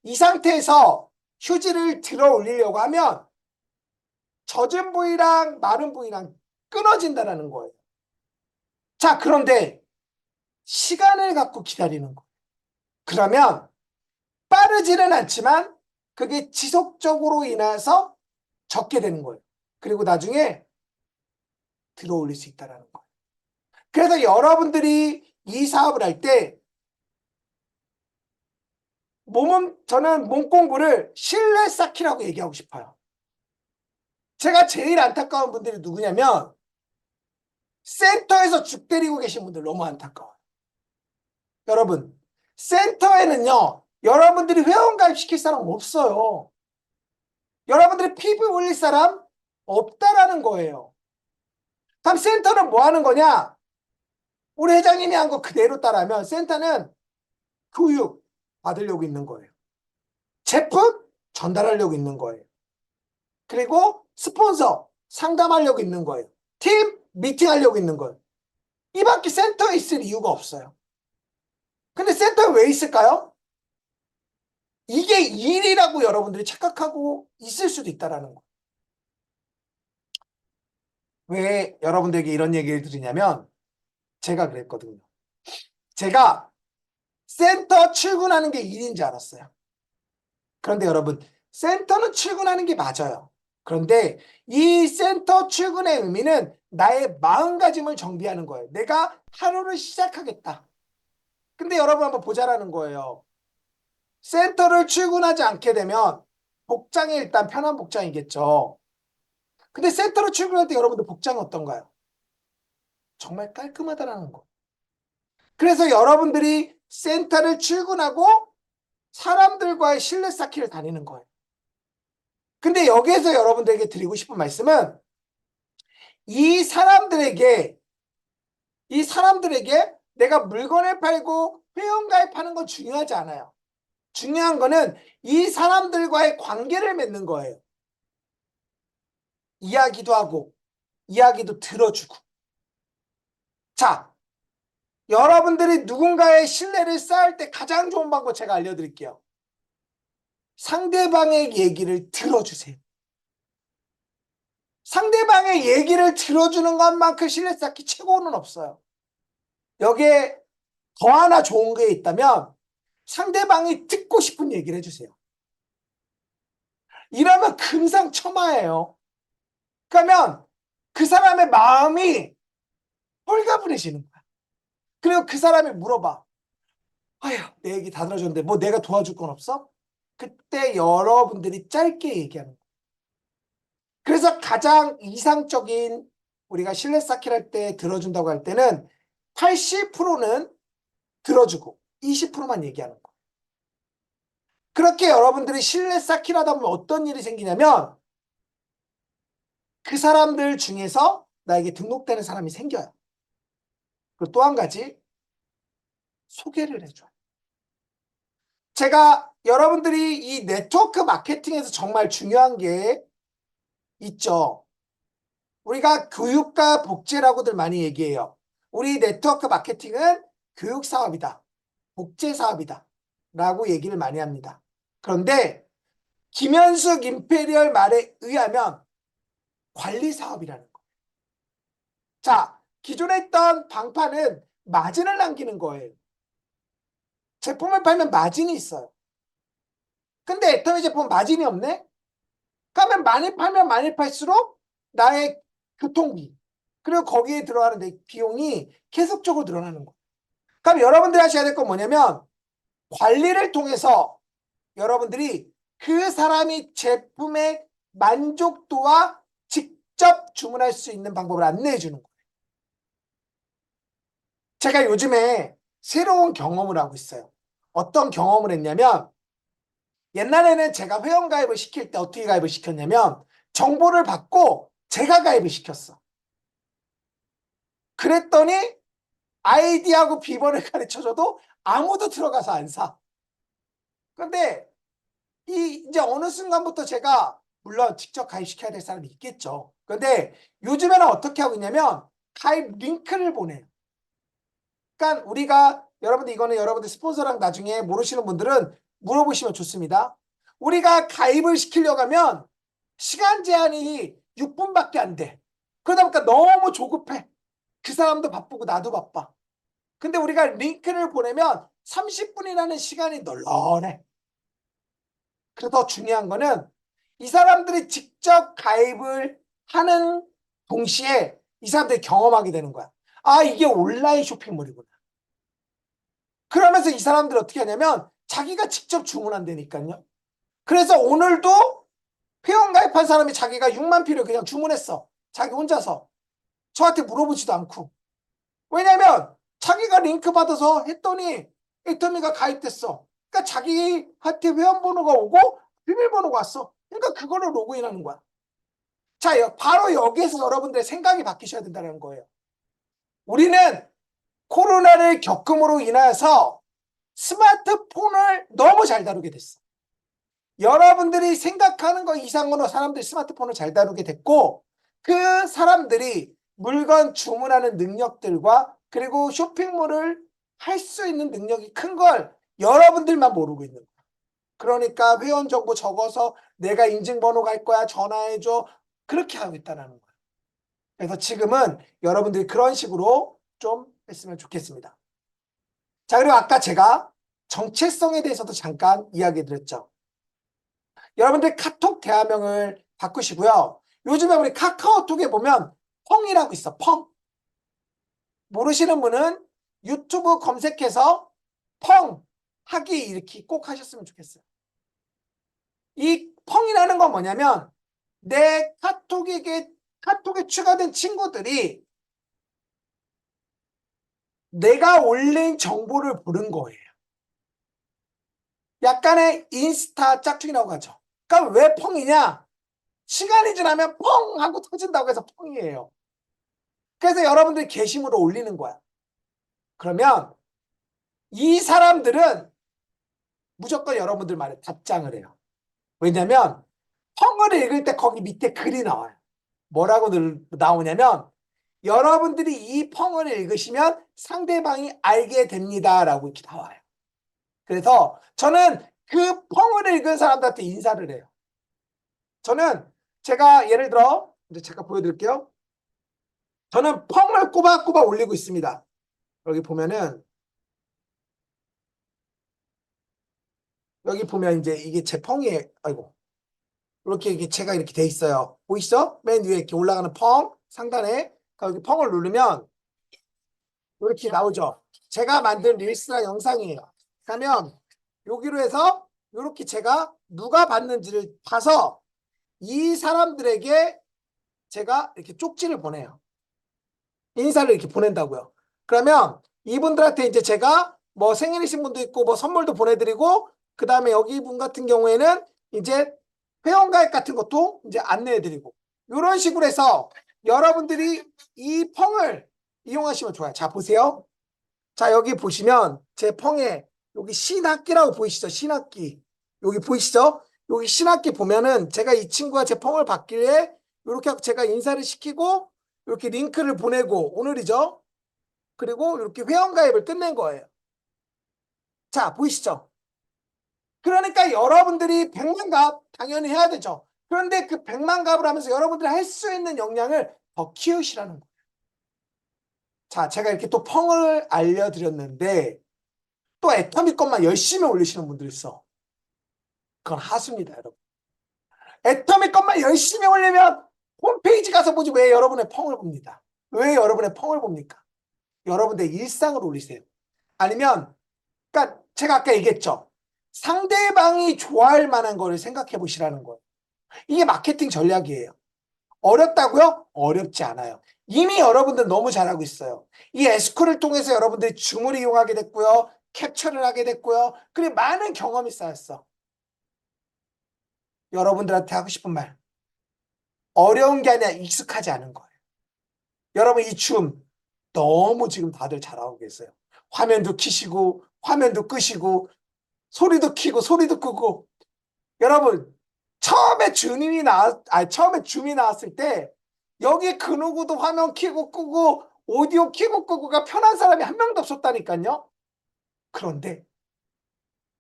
이 상태에서 휴지를 들어 올리려고 하면 젖은 부위랑 마른 부위랑 끊어진다는 거예요. 자, 그런데 시간을 갖고 기다리는 거예요. 그러면 빠르지는 않지만 그게 지속적으로 인해서 적게 되는 거예요. 그리고 나중에 들어 올릴 수 있다는 거예요. 그래서 여러분들이 이 사업을 할 때 저는 몸 공부를 신뢰 쌓기라고 얘기하고 싶어요. 제가 제일 안타까운 분들이 누구냐면 센터에서 죽 때리고 계신 분들 너무 안타까워요. 여러분, 센터에는요, 여러분들이 회원가입 시킬 사람 없어요. 여러분들이 피부 올릴 사람 없다라는 거예요. 그럼 센터는 뭐 하는 거냐? 우리 회장님이 한 거 그대로 따라하면 센터는 교육 받으려고 있는 거예요. 제품 전달하려고 있는 거예요. 그리고 스폰서 상담하려고 있는 거예요. 팀 미팅하려고 있는 거예요. 이 밖에 센터에 있을 이유가 없어요. 근데 센터에 왜 있을까요? 이게 일이라고 여러분들이 착각하고 있을 수도 있다는 거예요. 왜 여러분들에게 이런 얘기를 드리냐면 제가 그랬거든요. 제가 센터 출근하는 게 일인 줄 알았어요. 그런데 여러분, 센터는 출근하는 게 맞아요. 그런데 이 센터 출근의 의미는 나의 마음가짐을 정비하는 거예요. 내가 하루를 시작하겠다. 근데 여러분 한번 보자라는 거예요. 센터를 출근하지 않게 되면 복장이 일단 편한 복장이겠죠. 근데 센터를 출근할 때 여러분들 복장은 어떤가요? 정말 깔끔하다라는 거. 그래서 여러분들이 센터를 출근하고 사람들과의 신뢰 쌓기를 다니는 거예요. 근데 여기에서 여러분들에게 드리고 싶은 말씀은 이 사람들에게 내가 물건을 팔고 회원가입하는 건 중요하지 않아요. 중요한 거는 이 사람들과의 관계를 맺는 거예요. 이야기도 하고 이야기도 들어주고. 자, 여러분들이 누군가의 신뢰를 쌓을 때 가장 좋은 방법 제가 알려드릴게요. 상대방의 얘기를 들어주세요. 상대방의 얘기를 들어주는 것만큼 신뢰 쌓기 최고는 없어요. 여기에 더 하나 좋은 게 있다면 상대방이 듣고 싶은 얘기를 해주세요. 이러면 금상첨화예요. 그러면 그 사람의 마음이 홀가분해지는 거야. 그리고 그 사람이 물어봐. 아휴, 내 얘기 다 들어줬는데 뭐 내가 도와줄 건 없어? 그때 여러분들이 짧게 얘기하는 거예요. 그래서 가장 이상적인 우리가 신뢰 쌓기를 할 때 들어준다고 할 때는 80%는 들어주고 20%만 얘기하는 거예요. 그렇게 여러분들이 신뢰 쌓기를 하다 보면 어떤 일이 생기냐면 그 사람들 중에서 나에게 등록되는 사람이 생겨요. 그리고 또 한 가지 소개를 해줘요. 제가 여러분들이 이 네트워크 마케팅에서 정말 중요한 게 있죠. 우리가 교육과 복제라고들 많이 얘기해요. 우리 네트워크 마케팅은 교육 사업이다. 복제 사업이다. 라고 얘기를 많이 합니다. 그런데 김현숙 임페리얼 말에 의하면 관리 사업이라는 거. 자, 기존에 있던 방파는 마진을 남기는 거예요. 제품을 팔면 마진이 있어요. 근데 애터미 제품은 마진이 없네? 그러면 많이 팔면 많이 팔수록 나의 교통비, 그리고 거기에 들어가는 비용이 계속적으로 늘어나는 거예요. 그럼 여러분들이 하셔야 될 건 뭐냐면 관리를 통해서 여러분들이 그 사람이 제품의 만족도와 직접 주문할 수 있는 방법을 안내해 주는 거예요. 제가 요즘에 새로운 경험을 하고 있어요. 어떤 경험을 했냐면 옛날에는 제가 회원가입을 시킬 때 어떻게 가입을 시켰냐면 정보를 받고 제가 가입을 시켰어. 그랬더니 아이디하고 비번을 가르쳐줘도 아무도 들어가서 안 사. 근데 이제 어느 순간부터 제가 물론 직접 가입시켜야 될 사람이 있겠죠. 근데 요즘에는 어떻게 하고 있냐면 가입 링크를 보내요. 그러니까 우리가 여러분들 이거는 여러분들 스폰서랑 나중에 모르시는 분들은 물어보시면 좋습니다. 우리가 가입을 시키려고 하면 시간 제한이 6분밖에 안 돼. 그러다 보니까 너무 조급해. 그 사람도 바쁘고 나도 바빠. 근데 우리가 링크를 보내면 30분이라는 시간이 널널해. 그래서 중요한 거는 이 사람들이 직접 가입을 하는 동시에 이 사람들이 경험하게 되는 거야. 아, 이게 온라인 쇼핑몰이구나. 그러면서 이 사람들이 어떻게 하냐면 자기가 직접 주문한다니까요. 그래서 오늘도 회원 가입한 사람이 자기가 6만 피를 그냥 주문했어. 자기 혼자서. 저한테 물어보지도 않고. 왜냐면 자기가 링크 받아서 했더니 애터미가 가입됐어. 그러니까 자기한테 회원번호가 오고 비밀번호가 왔어. 그러니까 그거를 로그인하는 거야. 자, 바로 여기에서 여러분들의 생각이 바뀌셔야 된다는 거예요. 우리는 코로나를 겪음으로 인해서 스마트폰을 너무 잘 다루게 됐어. 여러분들이 생각하는 것 이상으로 사람들이 스마트폰을 잘 다루게 됐고 그 사람들이 물건 주문하는 능력들과 그리고 쇼핑몰을 할 수 있는 능력이 큰 걸 여러분들만 모르고 있는 거야. 그러니까 회원 정보 적어서 내가 인증번호 갈 거야 전화해줘 그렇게 하고 있다는 거야. 그래서 지금은 여러분들이 그런 식으로 좀 했으면 좋겠습니다. 자, 그리고 아까 제가 정체성에 대해서도 잠깐 이야기 드렸죠. 여러분들 카톡 대화명을 바꾸시고요. 요즘에 우리 카카오톡에 보면 펑이라고 있어. 펑. 모르시는 분은 유튜브 검색해서 펑 하기 이렇게 꼭 하셨으면 좋겠어요. 이 펑이라는 건 뭐냐면 내 카톡에 추가된 친구들이 내가 올린 정보를 보는 거예요. 약간의 인스타 짝퉁이라고 하죠. 그러니까 왜 펑이냐? 시간이 지나면 펑 하고 터진다고 해서 펑이에요. 그래서 여러분들이 게시물을 올리는 거야. 그러면 이 사람들은 무조건 여러분들 말에 답장을 해요. 왜냐면 펑을 읽을 때 거기 밑에 글이 나와요. 뭐라고 나오냐면 여러분들이 이 펑을 읽으시면 상대방이 알게 됩니다라고 이렇게 나와요. 그래서 저는 그 펑을 읽은 사람들한테 인사를 해요. 저는 제가 예를 들어 이제 제가 보여드릴게요. 저는 펑을 꼬박꼬박 올리고 있습니다. 여기 보면은 여기 보면 이제 이게 제 펑이에요. 아이고. 이렇게 이게 제가 이렇게 돼 있어요. 보이시죠? 맨 위에 이렇게 올라가는 펑 상단에 여기 펑을 누르면 이렇게 나오죠. 제가 만든 릴스나 영상이에요. 그러면 여기로 해서 이렇게 제가 누가 봤는지를 봐서 이 사람들에게 제가 이렇게 쪽지를 보내요. 인사를 이렇게 보낸다고요. 그러면 이분들한테 이제 제가 뭐 생일이신 분도 있고 뭐 선물도 보내드리고 그 다음에 여기 분 같은 경우에는 이제 회원가입 같은 것도 이제 안내해드리고 이런 식으로 해서 여러분들이 이 펑을 이용하시면 좋아요. 자, 보세요. 자, 여기 보시면 제 펑에 여기 신학기라고 보이시죠? 신학기. 여기 보이시죠? 여기 신학기 보면은 제가 이 친구가 제 펑을 받길래 이렇게 제가 인사를 시키고 이렇게 링크를 보내고 오늘이죠? 그리고 이렇게 회원가입을 끝낸 거예요. 자, 보이시죠? 그러니까 여러분들이 100만 갑 당연히 해야 되죠. 그런데 그 100만 갑을 하면서 여러분들이 할 수 있는 역량을 더 키우시라는 거예요. 자, 제가 이렇게 또 펑을 알려드렸는데 또 애터미 것만 열심히 올리시는 분들 있어. 그건 하수입니다, 여러분. 애터미 것만 열심히 올리면 홈페이지 가서 보지 왜 여러분의 펑을 봅니다. 왜 여러분의 펑을 봅니까? 여러분의 일상을 올리세요. 아니면 그러니까 제가 아까 얘기했죠. 상대방이 좋아할 만한 거를 생각해 보시라는 거예요. 이게 마케팅 전략이에요. 어렵다고요? 어렵지 않아요. 이미 여러분들 너무 잘하고 있어요. 이 에스코를 통해서 여러분들이 줌을 이용하게 됐고요. 캡처를 하게 됐고요. 그리고 많은 경험이 쌓였어. 여러분들한테 하고 싶은 말. 어려운 게 아니라 익숙하지 않은 거예요. 여러분 이 줌 너무 지금 다들 잘하고 계세요. 화면도 키시고 화면도 끄시고 소리도 키고 소리도 끄고 여러분 처음에 줌이 나왔을 때 여기 그 누구도 화면 키고 끄고 오디오 키고 끄고가 편한 사람이 한 명도 없었다니까요. 그런데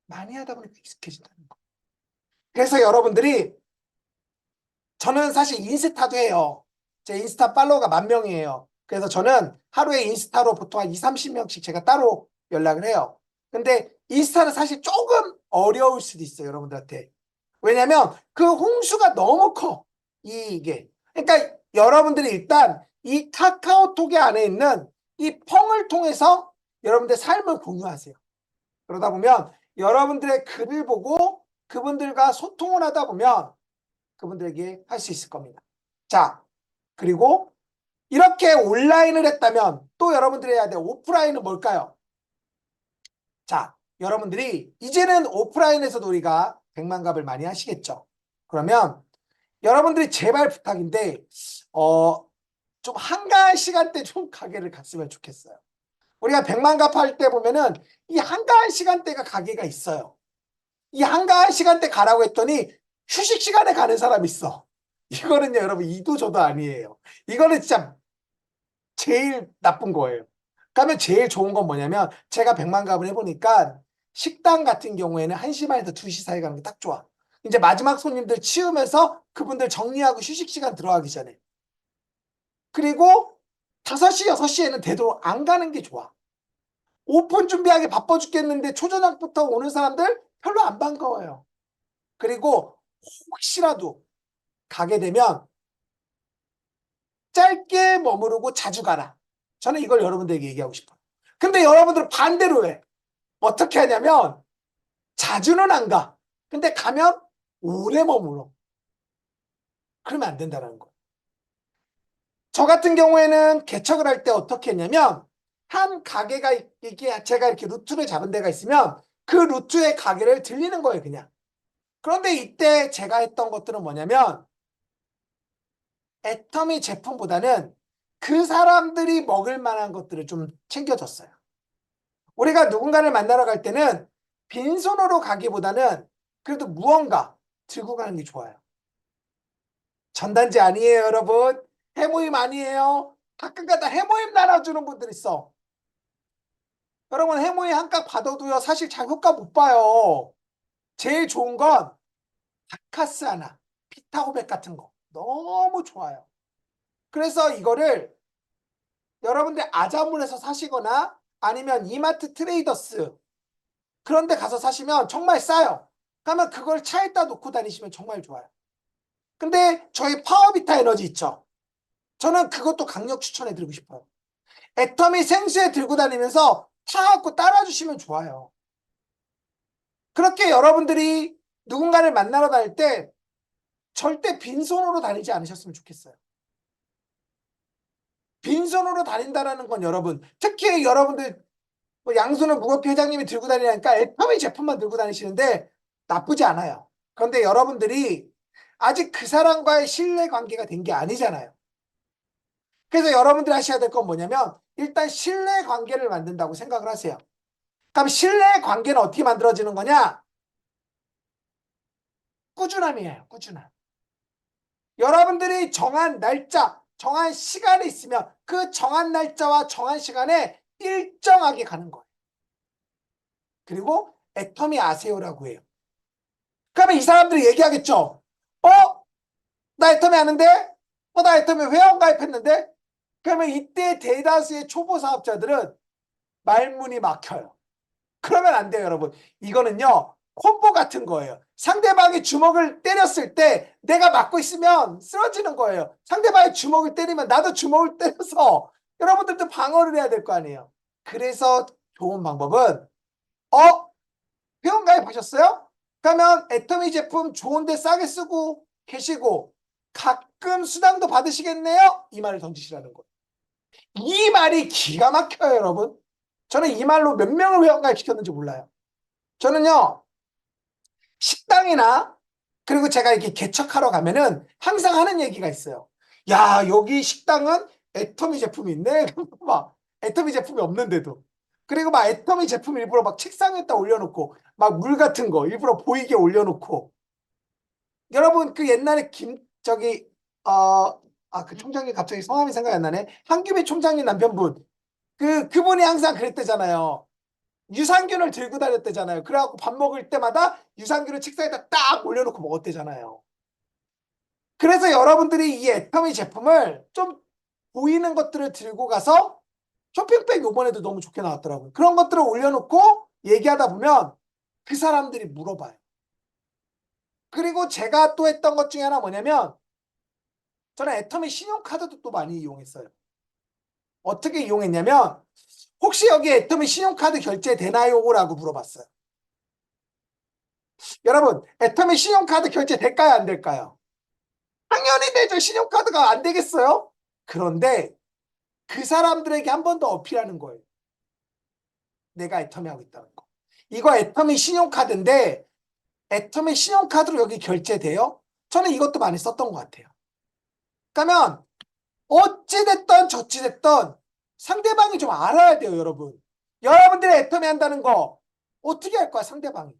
많이 하다 보니까 익숙해진다는 거. 그래서 여러분들이 저는 사실 인스타도 해요. 제 인스타 팔로워가 10,000명이에요. 그래서 저는 하루에 인스타로 보통 한 20, 30명씩 제가 따로 연락을 해요. 근데 인스타는 사실 조금 어려울 수도 있어요, 여러분들한테. 왜냐면 그 홍수가 너무 커. 이게. 그러니까 여러분들이 일단 이 카카오톡의 안에 있는 이 펑을 통해서 여러분들 삶을 공유하세요. 그러다 보면 여러분들의 글을 보고 그분들과 소통을 하다 보면 그분들에게 할 수 있을 겁니다. 자, 그리고 이렇게 온라인을 했다면 또 여러분들이 해야 될 오프라인은 뭘까요? 자, 여러분들이 이제는 오프라인에서도 우리가 백만갑을 많이 하시겠죠. 그러면 여러분들이 제발 부탁인데 좀 한가한 시간대 좀 가게를 갔으면 좋겠어요. 우리가 백만갑 할 때 보면은 이 한가한 시간대가 가게가 있어요. 이 한가한 시간대 가라고 했더니 휴식 시간에 가는 사람이 있어. 이거는요, 여러분, 이도 저도 아니에요. 이거는 진짜 제일 나쁜 거예요. 그러면 제일 좋은 건 뭐냐면 제가 백만갑을 해보니까 식당 같은 경우에는 1시 반에서 2시 사이 가는 게 딱 좋아. 이제 마지막 손님들 치우면서 그분들 정리하고 휴식 시간 들어가기 전에. 그리고 5시, 6시에는 되도록 안 가는 게 좋아. 오픈 준비하기 바빠 죽겠는데 초저녁부터 오는 사람들 별로 안 반가워요. 그리고 혹시라도 가게 되면 짧게 머무르고 자주 가라. 저는 이걸 여러분들에게 얘기하고 싶어요. 근데 여러분들은 반대로 해. 어떻게 하냐면 자주는 안 가. 근데 가면 오래 머물러. 그러면 안 된다는 거예요. 저 같은 경우에는 개척을 할 때 어떻게 했냐면 한 가게가 이게 제가 이렇게 루트를 잡은 데가 있으면 그 루트의 가게를 들리는 거예요, 그냥. 그런데 이때 제가 했던 것들은 뭐냐면 애터미 제품보다는 그 사람들이 먹을 만한 것들을 좀 챙겨줬어요. 우리가 누군가를 만나러 갈 때는 빈손으로 가기보다는 그래도 무언가 들고 가는 게 좋아요. 전단지 아니에요, 여러분. 해모임 아니에요. 가끔가다 해모임 나눠주는 분들 있어. 여러분, 해모임 한 값 받아도요, 사실 잘 효과 못 봐요. 제일 좋은 건 바카스 하나, 피타고백 같은 거. 너무 좋아요. 그래서 이거를 여러분들 아자몰에서 사시거나 아니면 이마트 트레이더스 그런 데 가서 사시면 정말 싸요. 그러면 그걸 차에다 놓고 다니시면 정말 좋아요. 근데 저희 파워비타 에너지 있죠. 저는 그것도 강력 추천해 드리고 싶어요. 애터미 생수에 들고 다니면서 타갖고 따라주시면 좋아요. 그렇게 여러분들이 누군가를 만나러 다닐 때 절대 빈손으로 다니지 않으셨으면 좋겠어요. 빈손으로 다닌다는 건 여러분, 특히 여러분들 뭐 양손을 무겁게 회장님이 들고 다니니까 애터미 제품만 들고 다니시는데 나쁘지 않아요. 그런데 여러분들이 아직 그 사람과의 신뢰 관계가 된 게 아니잖아요. 그래서 여러분들이 하셔야 될 건 뭐냐면 일단 신뢰 관계를 만든다고 생각을 하세요. 그럼 신뢰 관계는 어떻게 만들어지는 거냐? 꾸준함이에요. 꾸준함. 여러분들이 정한 날짜, 정한 시간이 있으면 그 정한 날짜와 정한 시간에 일정하게 가는 거예요. 그리고 애터미 아세요라고 해요. 그러면 이 사람들이 얘기하겠죠. 나 애터미 아는데? 나 애터미 회원 가입했는데? 그러면 이때 대다수의 초보 사업자들은 말문이 막혀요. 그러면 안 돼요, 여러분. 이거는요, 콤보 같은 거예요. 상대방이 주먹을 때렸을 때 내가 맞고 있으면 쓰러지는 거예요. 상대방이 주먹을 때리면 나도 주먹을 때려서 여러분들도 방어를 해야 될 거 아니에요. 그래서 좋은 방법은 회원 가입하셨어요? 그러면 애터미 제품 좋은데 싸게 쓰고 계시고 가끔 수당도 받으시겠네요? 이 말을 던지시라는 거예요. 이 말이 기가 막혀요, 여러분. 저는 이 말로 몇 명을 회원 가입시켰는지 몰라요. 저는요, 식당이나 그리고 제가 이렇게 개척하러 가면은 항상 하는 얘기가 있어요. 야, 여기 식당은 애터미 제품이 있네. 막 애터미 제품이 없는데도. 그리고 막 애터미 제품 일부러 막 책상에다 올려놓고 막 물 같은 거 일부러 보이게 올려놓고. 여러분 그 옛날에 그 총장님 갑자기 성함이 생각이 안 나네. 한규배 총장님 남편분. 그분이 항상 그랬대잖아요. 유산균을 들고 다녔대잖아요. 그래갖고 밥 먹을 때마다 유산균을 책상에다 딱 올려놓고 먹었대잖아요. 그래서 여러분들이 이 애터미 제품을 좀 보이는 것들을 들고 가서 쇼핑백 요번에도 너무 좋게 나왔더라고요. 그런 것들을 올려놓고 얘기하다 보면 그 사람들이 물어봐요. 그리고 제가 또 했던 것 중에 하나 뭐냐면 저는 애터미 신용카드도 또 많이 이용했어요. 어떻게 이용했냐면 혹시 여기 애터미 신용카드 결제 되나요? 라고 물어봤어요. 여러분 애터미 신용카드 결제 될까요? 안 될까요? 당연히 되죠. 신용카드가 안 되겠어요? 그런데 그 사람들에게 한 번 더 어필하는 거예요. 내가 애터미 하고 있다는 거. 이거 애터미 신용카드인데 애터미 신용카드로 여기 결제돼요? 저는 이것도 많이 썼던 것 같아요. 그러면 어찌됐든 저찌됐든 상대방이 좀 알아야 돼요, 여러분. 여러분들이 애터미 한다는 거 어떻게 할 거야, 상대방이.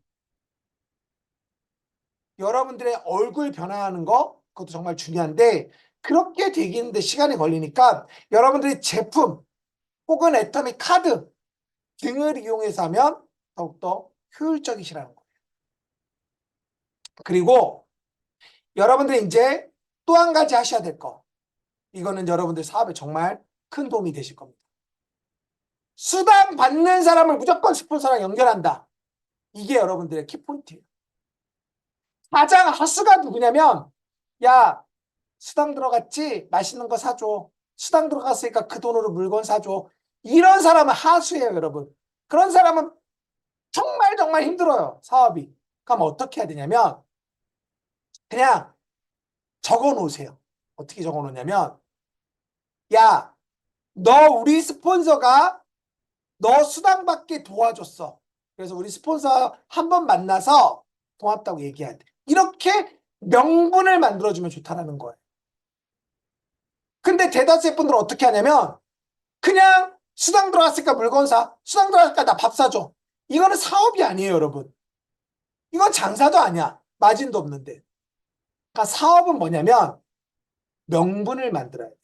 여러분들의 얼굴 변화하는 거 그것도 정말 중요한데 그렇게 되기는데 시간이 걸리니까 여러분들이 제품 혹은 애터미 카드 등을 이용해서 하면 더욱더 효율적이시라는 거예요. 그리고 여러분들이 이제 또 한 가지 하셔야 될 거. 이거는 여러분들 사업에 정말 큰 도움이 되실 겁니다. 수당 받는 사람을 무조건 스폰서랑 연결한다. 이게 여러분들의 키포인트예요. 가장 하수가 누구냐면 야, 수당 들어갔지? 맛있는 거 사줘. 수당 들어갔으니까 그 돈으로 물건 사줘. 이런 사람은 하수예요, 여러분. 그런 사람은 정말 정말 힘들어요, 사업이. 그럼 어떻게 해야 되냐면 그냥 적어 놓으세요. 어떻게 적어 놓냐면 야, 너 우리 스폰서가 너 수당 받게 도와줬어. 그래서 우리 스폰서 한 번 만나서 고맙다고 얘기해야 돼. 이렇게 명분을 만들어주면 좋다라는 거예요. 근데 대다수의 분들은 어떻게 하냐면 그냥 수당 들어갔으니까 물건 사. 수당 들어갔으니까 나 밥 사줘. 이거는 사업이 아니에요, 여러분. 이건 장사도 아니야. 마진도 없는데. 그러니까 사업은 뭐냐면 명분을 만들어야 돼요.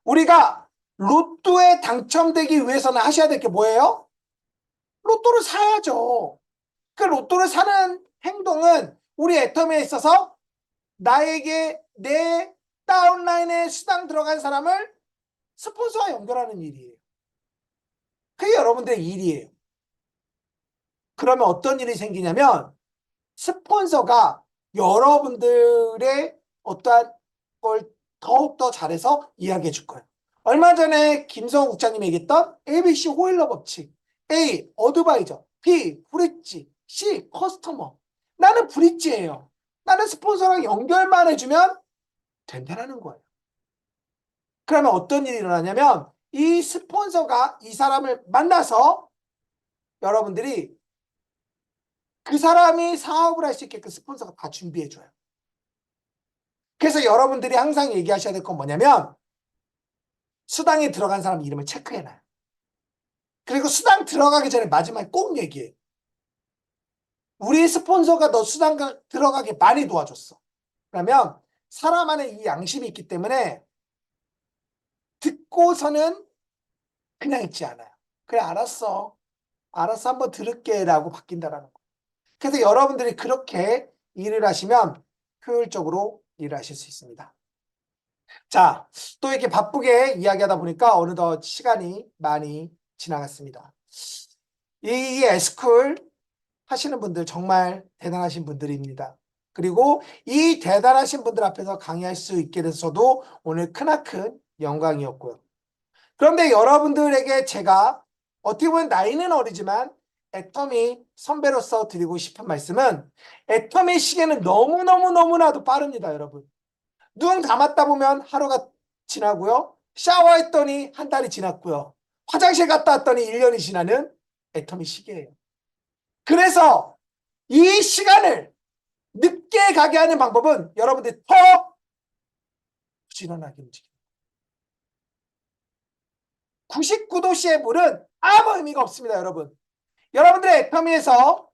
우리가 로또에 당첨되기 위해서는 하셔야 될 게 뭐예요? 로또를 사야죠. 그 로또를 사는 행동은 우리 애터미에 있어서 나에게 내 다운라인에 수당 들어간 사람을 스폰서와 연결하는 일이에요. 그게 여러분들의 일이에요. 그러면 어떤 일이 생기냐면 스폰서가 여러분들의 어떠한 걸 더욱더 잘해서 이야기해 줄 거예요. 얼마 전에 김성우 국장님이 얘기했던 ABC 호일러 법칙. A. 어드바이저. B. 브릿지. C. 커스터머. 나는 브릿지예요. 나는 스폰서랑 연결만 해주면 된다는 거예요. 그러면 어떤 일이 일어나냐면 이 스폰서가 이 사람을 만나서 여러분들이 그 사람이 사업을 할 수 있게끔 스폰서가 다 준비해줘요. 그래서 여러분들이 항상 얘기하셔야 될 건 뭐냐면 수당에 들어간 사람 이름을 체크해놔요. 그리고 수당 들어가기 전에 마지막에 꼭 얘기해. 우리 스폰서가 너 수당 들어가게 많이 도와줬어. 그러면 사람 안에 이 양심이 있기 때문에 듣고서는 그냥 있지 않아요. 그래, 알았어. 알았어, 한번 들을게 라고 바뀐다라는 거. 그래서 여러분들이 그렇게 일을 하시면 효율적으로 일을 하실 수 있습니다. 자, 또 이렇게 바쁘게 이야기하다 보니까 어느덧 시간이 많이 지나갔습니다. 이 에스쿨 하시는 분들 정말 대단하신 분들입니다. 그리고 이 대단하신 분들 앞에서 강의할 수 있게 돼서 저도 오늘 크나큰 영광이었고요. 그런데 여러분들에게 제가 어떻게 보면 나이는 어리지만 애터미 선배로서 드리고 싶은 말씀은, 애터미 시계는 너무너무너무나도 빠릅니다, 여러분. 눈 감았다 보면 하루가 지나고요. 샤워했더니 한 달이 지났고요. 화장실 갔다 왔더니 1년이 지나는 애터미 시계예요. 그래서 이 시간을 늦게 가게 하는 방법은 여러분들이 더 부지런하게 움직여요. 99도씨의 물은 아무 의미가 없습니다, 여러분. 여러분들의 애터미에서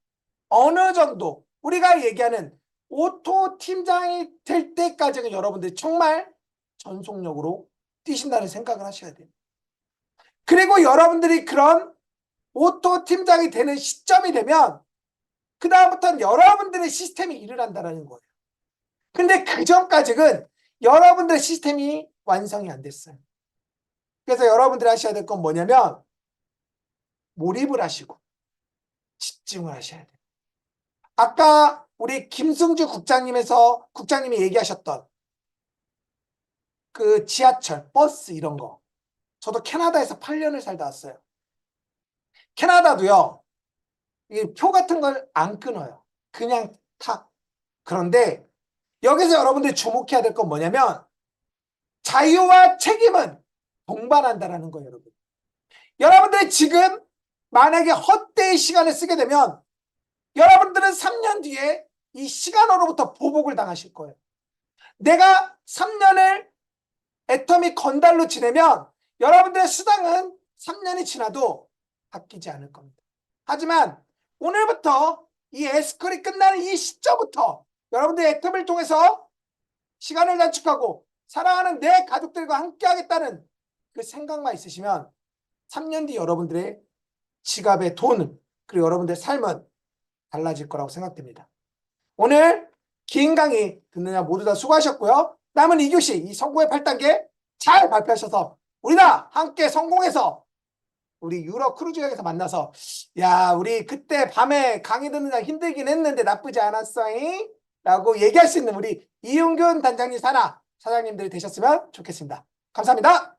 어느 정도 우리가 얘기하는 오토 팀장이 될 때까지는 여러분들이 정말 전속력으로 뛰신다는 생각을 하셔야 돼요. 그리고 여러분들이 그런 오토 팀장이 되는 시점이 되면 그 다음부터는 여러분들의 시스템이 일을 한다는 거예요. 근데 그 전까지는 여러분들의 시스템이 완성이 안 됐어요. 그래서 여러분들이 하셔야 될 건 뭐냐면 몰입을 하시고 집중을 하셔야 돼요. 아까 우리 김승주 국장님이 얘기하셨던 그 지하철, 버스 이런 거. 저도 캐나다에서 8년을 살다 왔어요. 캐나다도요, 이 표 같은 걸 안 끊어요. 그냥 타. 그런데 여기서 여러분들이 주목해야 될 건 뭐냐면 자유와 책임은 동반한다라는 거예요, 여러분. 여러분들이 지금 만약에 헛되이 시간을 쓰게 되면 여러분들은 3년 뒤에 이 시간으로부터 보복을 당하실 거예요. 내가 3년을 애터미 건달로 지내면 여러분들의 수당은 3년이 지나도 바뀌지 않을 겁니다. 하지만 오늘부터 이 에스컬이 끝나는 이 시점부터 여러분들의 애터미를 통해서 시간을 단축하고 사랑하는 내 가족들과 함께 하겠다는 그 생각만 있으시면 3년 뒤 여러분들의 지갑의 돈, 그리고 여러분들의 삶은 달라질 거라고 생각됩니다. 오늘 긴 강의 듣느냐 모두 다 수고하셨고요. 남은 2교시 이 성공의 8단계 잘 발표하셔서 우리 다 함께 성공해서 우리 유럽 크루즈 여행에서 만나서, 야, 우리 그때 밤에 강의 듣느라 힘들긴 했는데 나쁘지 않았어잉? 라고 얘기할 수 있는 우리 이윤균 단장님 사장님들이 되셨으면 좋겠습니다. 감사합니다.